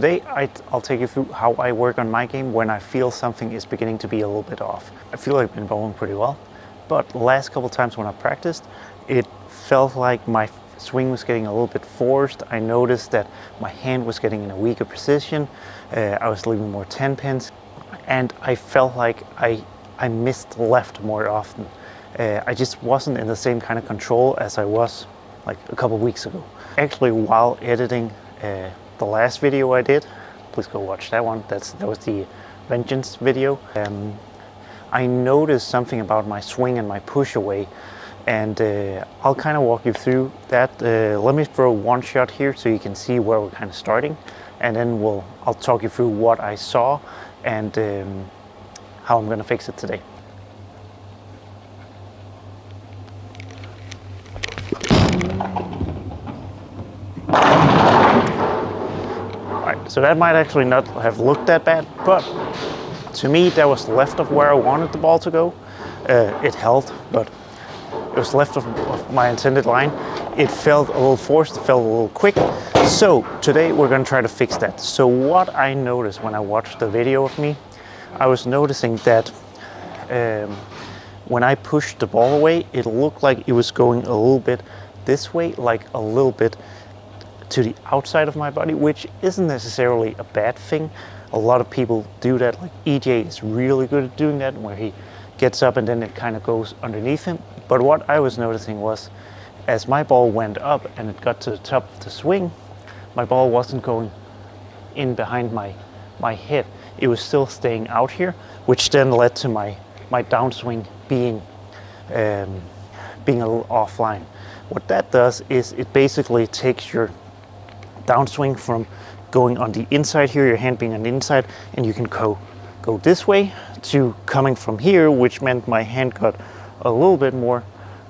Today I'll take you through how I work on my game when I feel something is beginning to be a little bit off. I feel like I've been bowling pretty well, but the last couple times when I practiced, it felt like my swing was getting a little bit forced. I noticed that my hand was getting in a weaker position. I was leaving more 10 pins, and I felt like I missed left more often. I just wasn't in the same kind of control as I was like a couple weeks ago. Actually, while editing the last video I did, please go watch that one. That was the Vengeance video. I noticed something about my swing and my push away, and I'll kind of walk you through that. Let me throw one shot here so you can see where we're kind of starting, and then I'll talk you through what I saw and how I'm going to fix it today. So that might actually not have looked that bad, but to me that was left of where I wanted the ball to go. It held, but it was left of my intended line. It felt a little forced, it felt a little quick. So today we're going to try to fix that. So what I noticed when I watched the video of me, I was noticing that when I pushed the ball away, it looked like it was going a little bit this way, like a little bit to the outside of my body, which isn't necessarily a bad thing. A lot of people do that. Like EJ is really good at doing that, where he gets up and then it kind of goes underneath him. But what I was noticing was, as my ball went up and it got to the top of the swing, my ball wasn't going in behind my head. It was still staying out here, which then led to my downswing being a little offline. What that does is it basically takes your downswing from going on the inside here, your hand being on the inside, and you can go this way, to coming from here, which meant my hand got a little bit more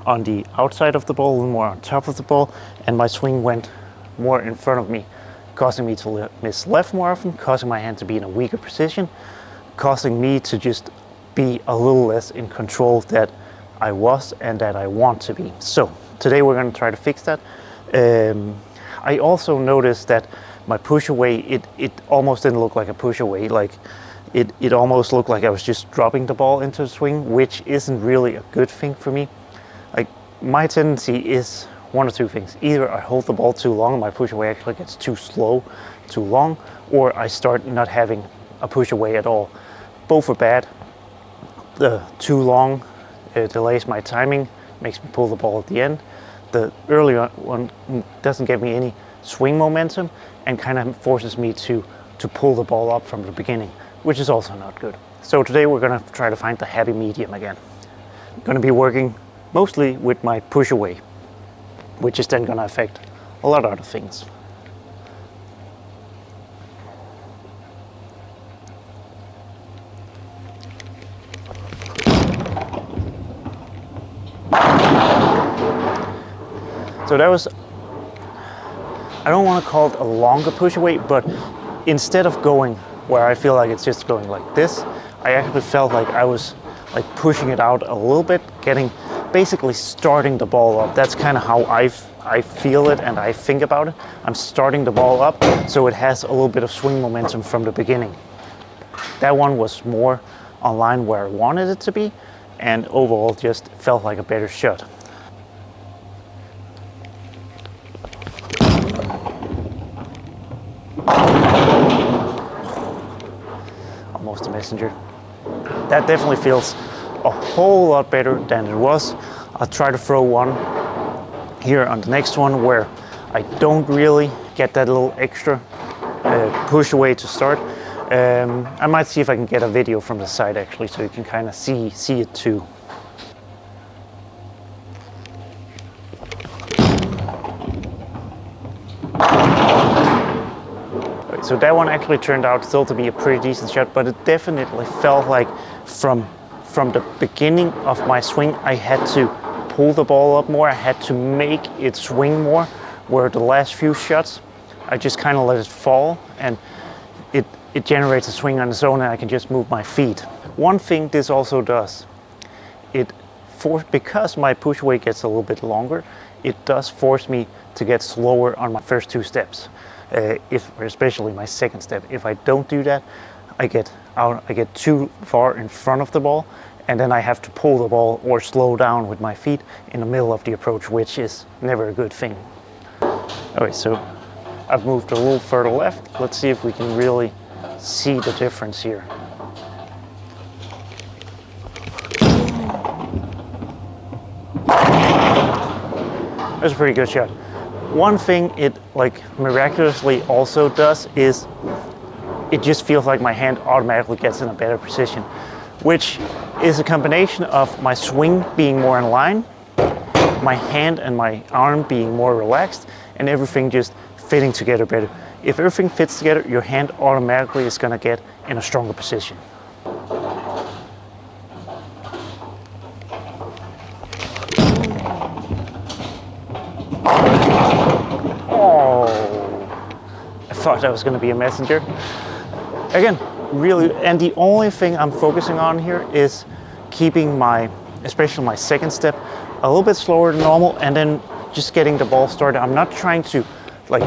on the outside of the ball, a little more on top of the ball, and my swing went more in front of me, causing me to miss left more often, causing my hand to be in a weaker position, causing me to just be a little less in control that I was and that I want to be. So today we're going to try to fix that. I also noticed that my push away, it almost didn't look like a push away. Like it almost looked like I was just dropping the ball into the swing, which isn't really a good thing for me. Like my tendency is one or two things. Either I hold the ball too long and my push away actually gets too slow, too long, or I start not having a push away at all. Both are bad. The too long delays my timing, makes me pull the ball at the end. The earlier one doesn't give me any swing momentum and kind of forces me to pull the ball up from the beginning, which is also not good. So today we're going to try to find the happy medium again. I'm going to be working mostly with my push away, which is then going to affect a lot of other things. So that was, I don't want to call it a longer push away, but instead of going where I feel like it's just going like this, I actually felt like I was like pushing it out a little bit, basically starting the ball up. That's kind of how I feel it and I think about it. I'm starting the ball up so it has a little bit of swing momentum from the beginning. That one was more on line where I wanted it to be, and overall just felt like a better shot. Almost a messenger. That definitely feels a whole lot better than it was. I'll try to throw one here on the next one where I don't really get that little extra push away to start. I might see if I can get a video from the side actually, so you can kind of see it too. So that one actually turned out still to be a pretty decent shot, but it definitely felt like from the beginning of my swing, I had to pull the ball up more. I had to make it swing more, where the last few shots, I just kind of let it fall, and it generates a swing on its own, and I can just move my feet. One thing this also does, because my push away gets a little bit longer, it does force me to get slower on my first two steps. especially my second step. If I don't do that, I get too far in front of the ball, and then I have to pull the ball or slow down with my feet in the middle of the approach, which is never a good thing. Okay, so I've moved a little further left. Let's see if we can really see the difference here. That's a pretty good shot. One thing it like miraculously also does is it just feels like my hand automatically gets in a better position, which is a combination of my swing being more in line, my hand and my arm being more relaxed, and everything just fitting together better. If everything fits together, your hand automatically is going to get in a stronger position. Oh, I thought that was going to be a messenger. Again, really, and the only thing I'm focusing on here is keeping especially my second step, a little bit slower than normal, and then just getting the ball started. I'm not trying to like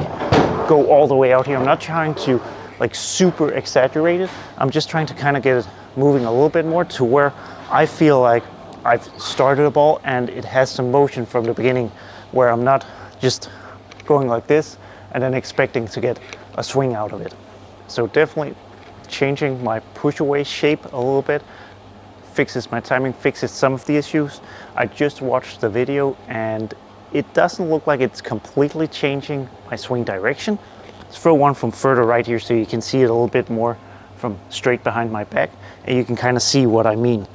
go all the way out here. I'm not trying to like super exaggerate it. I'm just trying to kind of get it moving a little bit more to where I feel like I've started a ball and it has some motion from the beginning, where I'm not just going like this and then expecting to get a swing out of it. So definitely changing my push away shape a little bit fixes my timing, fixes some of the issues. I just watched the video and it doesn't look like it's completely changing my swing direction. Let's throw one from further right here so you can see it a little bit more from straight behind my back, and you can kind of see what I mean.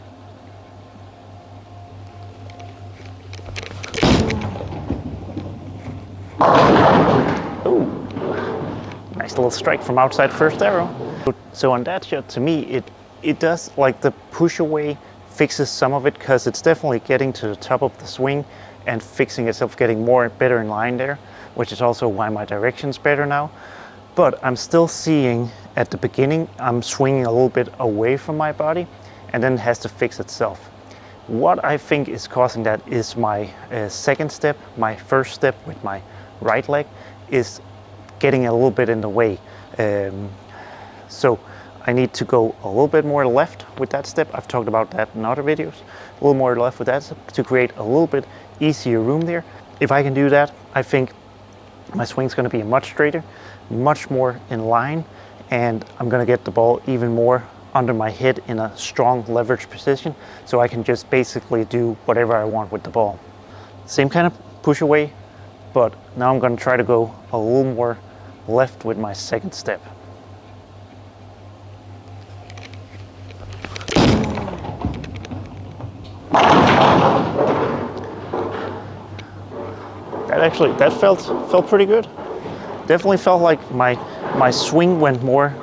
Ooh, nice little strike from outside first arrow. So on that shot, to me, it does like the push away fixes some of it, because it's definitely getting to the top of the swing and fixing itself, getting better in line there, which is also why my direction's better now. But I'm still seeing at the beginning, I'm swinging a little bit away from my body, and then it has to fix itself. What I think is causing that is my second step, my first step with my right leg is getting a little bit in the way. So I need to go a little bit more left with that step. I've talked about that in other videos. A little more left with that step to create a little bit easier room there. If I can do that, I think my swing's going to be much straighter, much more in line, and I'm going to get the ball even more under my head in a strong leverage position, so I can just basically do whatever I want with the ball. Same kind of push away, but now I'm going to try to go a little more left with my second step. That felt pretty good. Definitely felt like my swing went more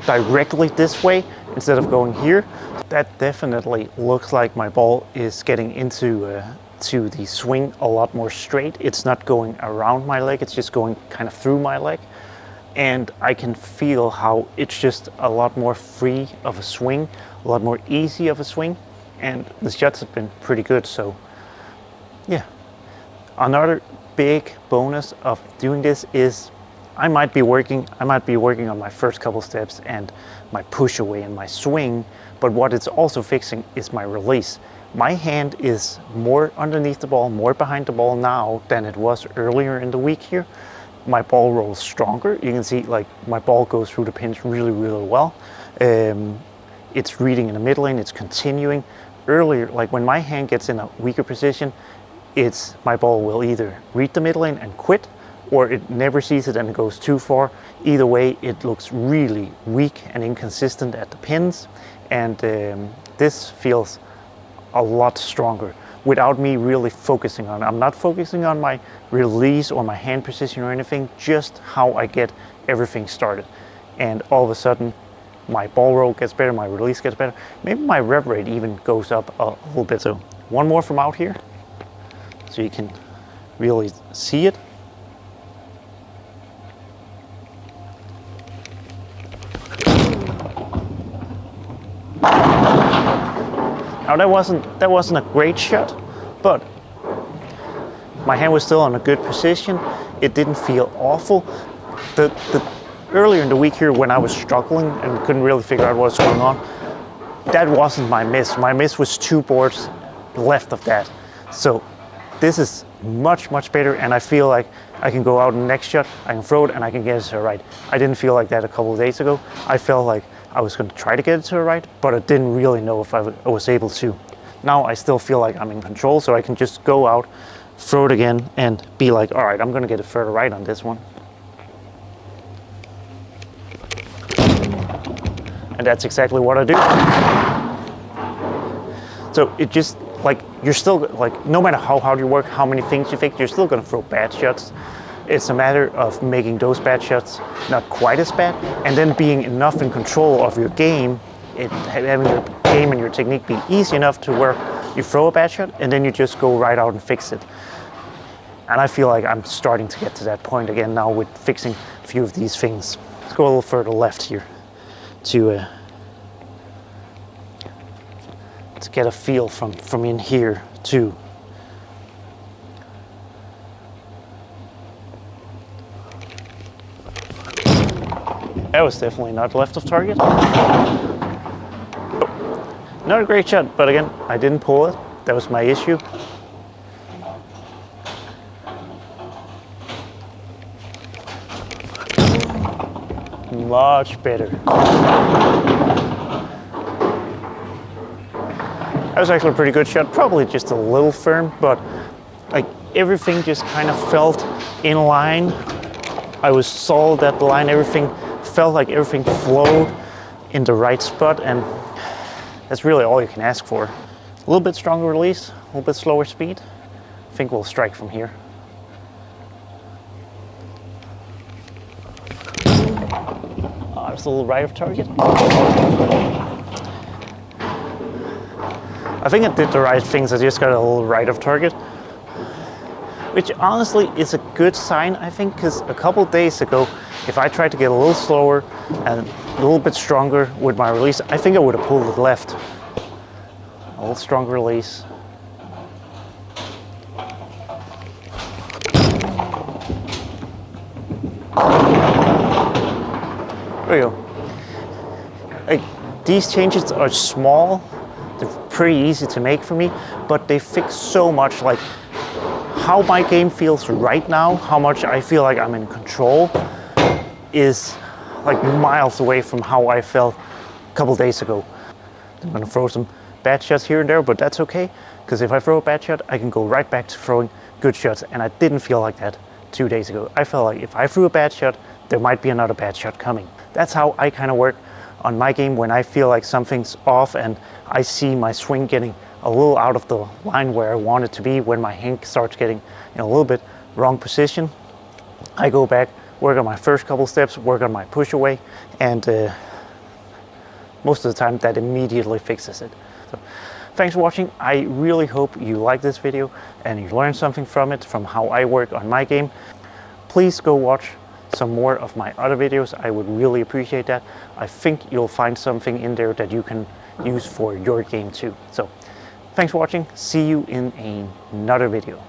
directly this way instead of going here. That definitely looks like my ball is getting into to the swing a lot more straight. It's not going around my leg, it's just going kind of through my leg. And I can feel how it's just a lot more free of a swing, a lot more easy of a swing. And the shots have been pretty good, so yeah. Another big bonus of doing this is I might be working on my first couple steps and my push away and my swing, but what it's also fixing is my release. My hand is more underneath the ball, more behind the ball now than it was earlier in the week here. My ball rolls stronger. You can see like my ball goes through the pins really, really well. It's reading in the mid lane, it's continuing. Earlier, like when my hand gets in a weaker position, my ball will either read the mid lane and quit, or it never sees it and it goes too far. Either way, it looks really weak and inconsistent at the pins, and this feels a lot stronger without me really focusing on it. I'm not focusing on my release or my hand position or anything, just how I get everything started. And all of a sudden, my ball roll gets better, my release gets better. Maybe my rev rate even goes up a little bit. So one more from out here, so you can really see it. Now that wasn't a great shot, but my hand was still in a good position. It didn't feel awful. the earlier in the week here when I was struggling and couldn't really figure out what's going on, that wasn't my miss. My miss was 2 boards left of that. So this is much better, and I feel like I can go out in the next shot, I can throw it, and I can get it to the right. I didn't feel like that a couple of days ago. I felt like I was going to try to get it to the right, but I didn't really know if I was able to. Now I still feel like I'm in control, so I can just go out, throw it again, and be like, all right, I'm going to get it further right on this one. And that's exactly what I do. So it just, like, you're still, like, no matter how hard you work, how many things you fix, you're still going to throw bad shots. It's a matter of making those bad shots not quite as bad, and then being enough in control of your game, having your game and your technique be easy enough to where you throw a bad shot, and then you just go right out and fix it. And I feel like I'm starting to get to that point again now with fixing a few of these things. Let's go a little further left here to get a feel from in here too. That was definitely not left of target. Not a great shot, but again, I didn't pull it. That was my issue. Much better. That was actually a pretty good shot, probably just a little firm, but like everything just kind of felt in line. I was solid at the line, everything felt like everything flowed in the right spot, and that's really all you can ask for. A little bit stronger release, a little bit slower speed. I think we'll strike from here. Just a little right of target. I think I did the right things, I just got a little right of target. Which honestly is a good sign, I think, because a couple days ago, if I tried to get a little slower and a little bit stronger with my release, I think I would have pulled it left. A little stronger release. There we go. Like, these changes are small, they're pretty easy to make for me, but they fix so much. Like, how my game feels right now, how much I feel like I'm in control, is like miles away from how I felt a couple days ago. I'm gonna throw some bad shots here and there, but that's okay, because if I throw a bad shot, I can go right back to throwing good shots, and I didn't feel like that 2 days ago. I felt like if I threw a bad shot, there might be another bad shot coming. That's how I kind of work on my game when I feel like something's off and I see my swing getting a little out of the line where I want it to be, when my hand starts getting in a little bit wrong position. I go back, work on my first couple steps, work on my push away, and most of the time that immediately fixes it. So, thanks for watching. I really hope you like this video and you learned something from it, from how I work on my game. Please go watch some more of my other videos. I would really appreciate that. I think you'll find something in there that you can use for your game too. So thanks for watching. See you in another video.